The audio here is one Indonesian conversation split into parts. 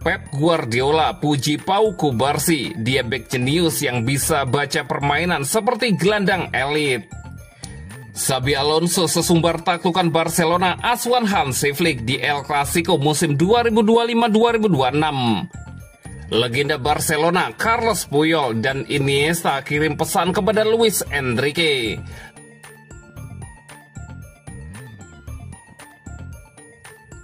Pep Guardiola puji Pau Cubarsí, dia bek jenius yang bisa baca permainan seperti gelandang elit. Xabi Alonso sesumbar taklukan Barcelona asuhan Hansi Flick di El Clasico musim 2025-2026. Legenda Barcelona Carlos Puyol dan Iniesta kirim pesan kepada Luis Enrique.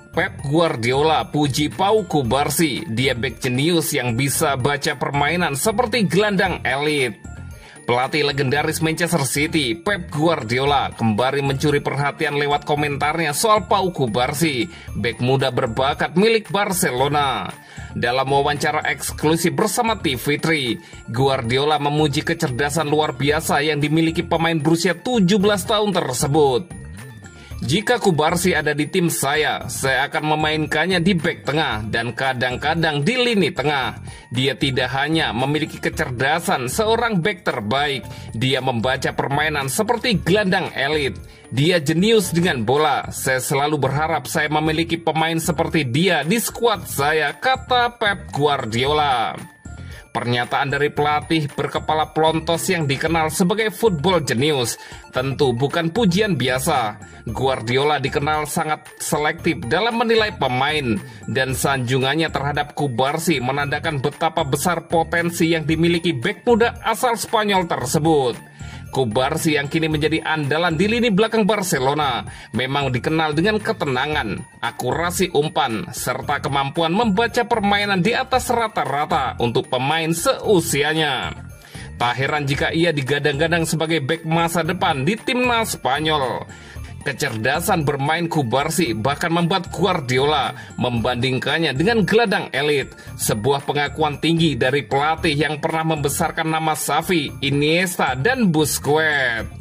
Pep Guardiola puji Pau Cubarsí, dia bek jenius yang bisa baca permainan seperti gelandang elit. Pelatih legendaris Manchester City, Pep Guardiola, kembali mencuri perhatian lewat komentarnya soal Pau Cubarsí, bek muda berbakat milik Barcelona. Dalam wawancara eksklusif bersama TV3, Guardiola memuji kecerdasan luar biasa yang dimiliki pemain berusia 17 tahun tersebut. Jika Cubarsí ada di tim saya akan memainkannya di bek tengah dan kadang-kadang di lini tengah. Dia tidak hanya memiliki kecerdasan seorang bek terbaik, dia membaca permainan seperti gelandang elit. Dia jenius dengan bola. Saya selalu berharap saya memiliki pemain seperti dia di skuad saya, kata Pep Guardiola. Pernyataan dari pelatih berkepala plontos yang dikenal sebagai football genius tentu bukan pujian biasa. Guardiola dikenal sangat selektif dalam menilai pemain, dan sanjungannya terhadap Cubarsí menandakan betapa besar potensi yang dimiliki bek muda asal Spanyol tersebut. Cubarsí yang kini menjadi andalan di lini belakang Barcelona memang dikenal dengan ketenangan, akurasi umpan, serta kemampuan membaca permainan di atas rata-rata untuk pemain seusianya. Tak heran jika ia digadang-gadang sebagai bek masa depan di timnas Spanyol. Kecerdasan bermain Cubarsí bahkan membuat Guardiola membandingkannya dengan gelandang elit, sebuah pengakuan tinggi dari pelatih yang pernah membesarkan nama Xavi, Iniesta, dan Busquets.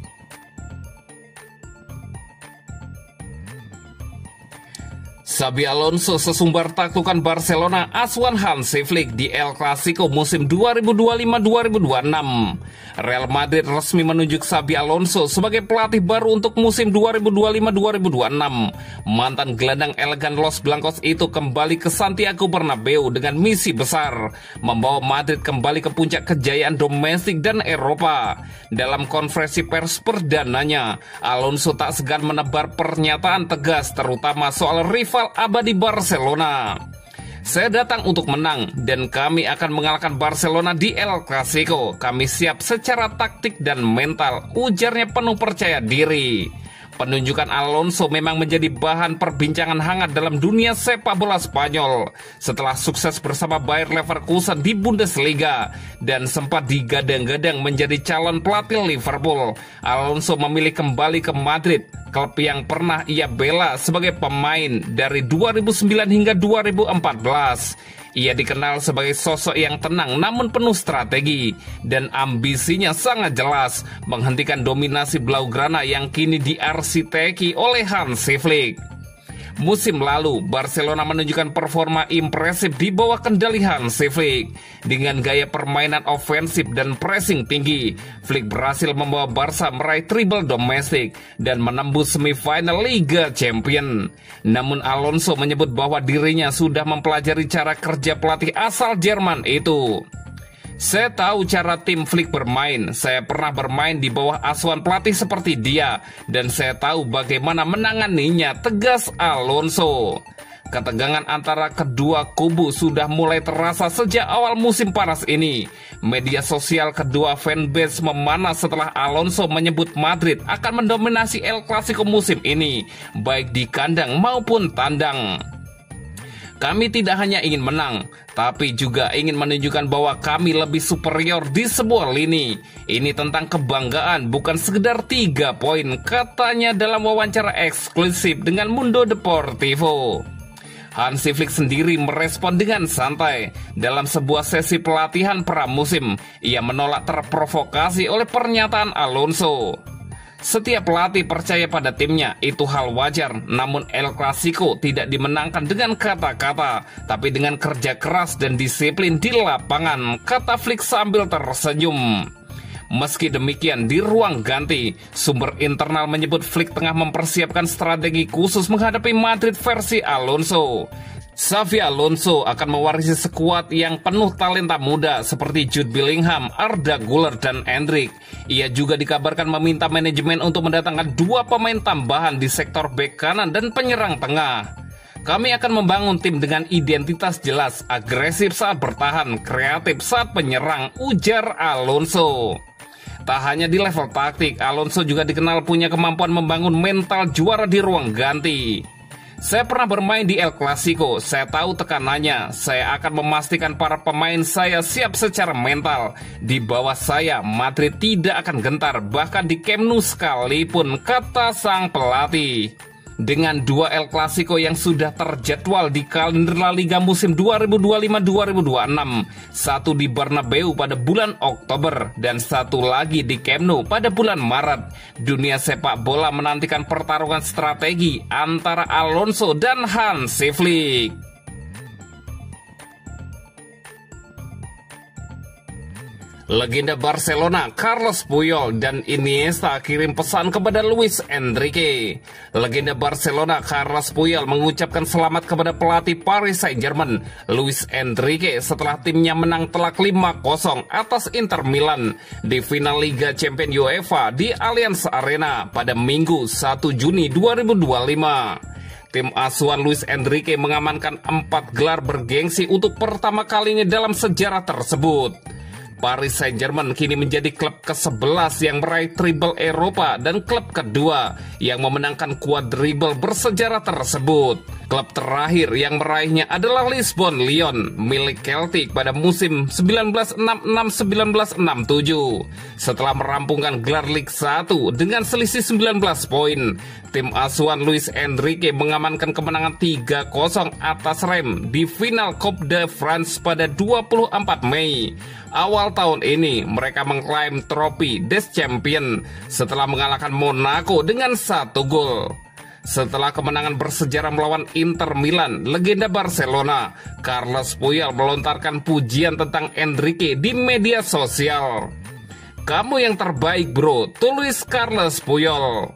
Xabi Alonso sesumbar taklukan Barcelona asuhan Hansi Flick di El Clasico musim 2025-2026. Real Madrid resmi menunjuk Xabi Alonso sebagai pelatih baru untuk musim 2025-2026. Mantan gelandang elegan Los Blancos itu kembali ke Santiago Bernabeu dengan misi besar, membawa Madrid kembali ke puncak kejayaan domestik dan Eropa. Dalam konferensi pers perdananya, Alonso tak segan menebar pernyataan tegas terutama soal rival abadi Barcelona. Saya datang untuk menang dan kami akan mengalahkan Barcelona di El Clasico. Kami siap secara taktik dan mental, ujarnya penuh percaya diri. Penunjukan Alonso memang menjadi bahan perbincangan hangat dalam dunia sepak bola Spanyol setelah sukses bersama Bayer Leverkusen di Bundesliga dan sempat digadang-gadang menjadi calon pelatih Liverpool. Alonso memilih kembali ke Madrid, klub yang pernah ia bela sebagai pemain dari 2009 hingga 2014. Ia dikenal sebagai sosok yang tenang namun penuh strategi, dan ambisinya sangat jelas menghentikan dominasi Blaugrana yang kini diarsiteki oleh Hansi Flick. Musim lalu, Barcelona menunjukkan performa impresif di bawah kendali Hansi Flick. Dengan gaya permainan ofensif dan pressing tinggi, Flick berhasil membawa Barca meraih treble domestik dan menembus semifinal Liga Champions. Namun Alonso menyebut bahwa dirinya sudah mempelajari cara kerja pelatih asal Jerman itu. Saya tahu cara tim Flick bermain, saya pernah bermain di bawah asuhan pelatih seperti dia, dan saya tahu bagaimana menanganinya, tegas Alonso. Ketegangan antara kedua kubu sudah mulai terasa sejak awal musim panas ini. Media sosial kedua fanbase memanas setelah Alonso menyebut Madrid akan mendominasi El Clasico musim ini, baik di kandang maupun tandang. Kami tidak hanya ingin menang, tapi juga ingin menunjukkan bahwa kami lebih superior di sebuah lini. Ini tentang kebanggaan, bukan sekedar 3 poin, katanya dalam wawancara eksklusif dengan Mundo Deportivo. Hansi Flick sendiri merespon dengan santai. Dalam sebuah sesi pelatihan pramusim, ia menolak terprovokasi oleh pernyataan Alonso. Setiap pelatih percaya pada timnya, itu hal wajar. Namun El Clasico tidak dimenangkan dengan kata-kata, tapi dengan kerja keras dan disiplin di lapangan, kata Flick sambil tersenyum. Meski demikian, di ruang ganti, sumber internal menyebut Flick tengah mempersiapkan strategi khusus menghadapi Madrid versi Alonso. Xabi Alonso akan mewarisi skuad yang penuh talenta muda seperti Jude Bellingham, Arda Güler, dan Endrick. Ia juga dikabarkan meminta manajemen untuk mendatangkan 2 pemain tambahan di sektor bek kanan dan penyerang tengah. Kami akan membangun tim dengan identitas jelas, agresif saat bertahan, kreatif saat penyerang, ujar Alonso. Tak hanya di level taktik, Alonso juga dikenal punya kemampuan membangun mental juara di ruang ganti. Saya pernah bermain di El Clasico, saya tahu tekanannya. Saya akan memastikan para pemain saya siap secara mental. Di bawah saya, Madrid tidak akan gentar, bahkan di Camp Nou sekalipun, kata sang pelatih. Dengan 2 El Clasico yang sudah terjadwal di kalender La Liga musim 2025-2026, satu di Bernabeu pada bulan Oktober dan satu lagi di Camp Nou pada bulan Maret, dunia sepak bola menantikan pertarungan strategi antara Alonso dan Hansi Flick. Legenda Barcelona Carlos Puyol dan Iniesta kirim pesan kepada Luis Enrique. Legenda Barcelona Carlos Puyol mengucapkan selamat kepada pelatih Paris Saint-Germain Luis Enrique setelah timnya menang telak 5-0 atas Inter Milan di final Liga Champions UEFA di Allianz Arena pada Minggu 1 Juni 2025. Tim asuhan Luis Enrique mengamankan 4 gelar bergengsi untuk pertama kalinya dalam sejarah tersebut. Paris Saint-Germain kini menjadi klub ke-11 yang meraih treble Eropa dan klub kedua yang memenangkan quadruple bersejarah tersebut. Klub terakhir yang meraihnya adalah Lisbon Lyon milik Celtic pada musim 1966-1967 setelah merampungkan gelar Ligue 1 dengan selisih 19 poin. Tim asuhan Luis Enrique mengamankan kemenangan 3-0 atas Reims di final Coupe de France pada 24 Mei. Awal tahun ini mereka mengklaim trofi des Champions setelah mengalahkan Monaco dengan 1 gol. Setelah kemenangan bersejarah melawan Inter Milan, legenda Barcelona Carlos Puyol melontarkan pujian tentang Enrique di media sosial. "Kamu yang terbaik bro," tulis Carlos Puyol.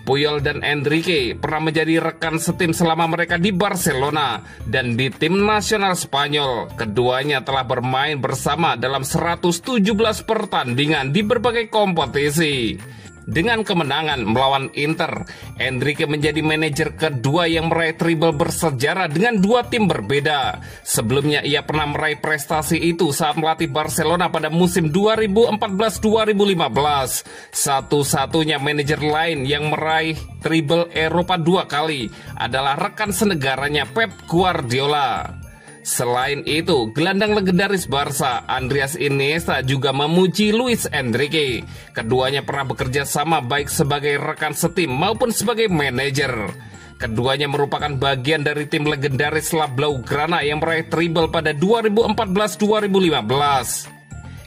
Puyol dan Enrique pernah menjadi rekan setim selama mereka di Barcelona dan di tim nasional Spanyol. Keduanya telah bermain bersama dalam 117 pertandingan di berbagai kompetisi. Dengan kemenangan melawan Inter, Enrique menjadi manajer kedua yang meraih treble bersejarah dengan 2 tim berbeda. Sebelumnya ia pernah meraih prestasi itu saat melatih Barcelona pada musim 2014-2015. Satu-satunya manajer lain yang meraih treble Eropa 2 kali adalah rekan senegaranya Pep Guardiola. Selain itu, gelandang legendaris Barca, Andreas Iniesta juga memuji Luis Enrique. Keduanya pernah bekerja sama baik sebagai rekan setim maupun sebagai manajer. Keduanya merupakan bagian dari tim legendaris La Blaugrana yang meraih treble pada 2014-2015.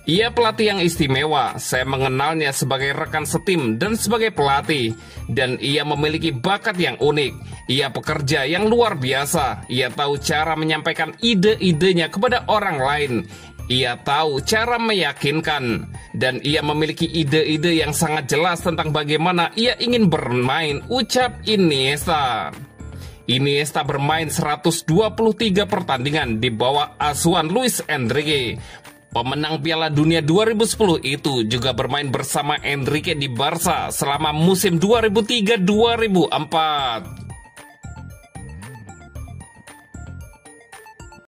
Ia pelatih yang istimewa, saya mengenalnya sebagai rekan setim dan sebagai pelatih, dan ia memiliki bakat yang unik. Ia pekerja yang luar biasa, ia tahu cara menyampaikan ide-idenya kepada orang lain. Ia tahu cara meyakinkan, dan ia memiliki ide-ide yang sangat jelas tentang bagaimana ia ingin bermain, ucap Iniesta. Iniesta bermain 123 pertandingan di bawah asuhan Luis Enrique. Pemenang Piala Dunia 2010 itu juga bermain bersama Enrique di Barca selama musim 2003-2004.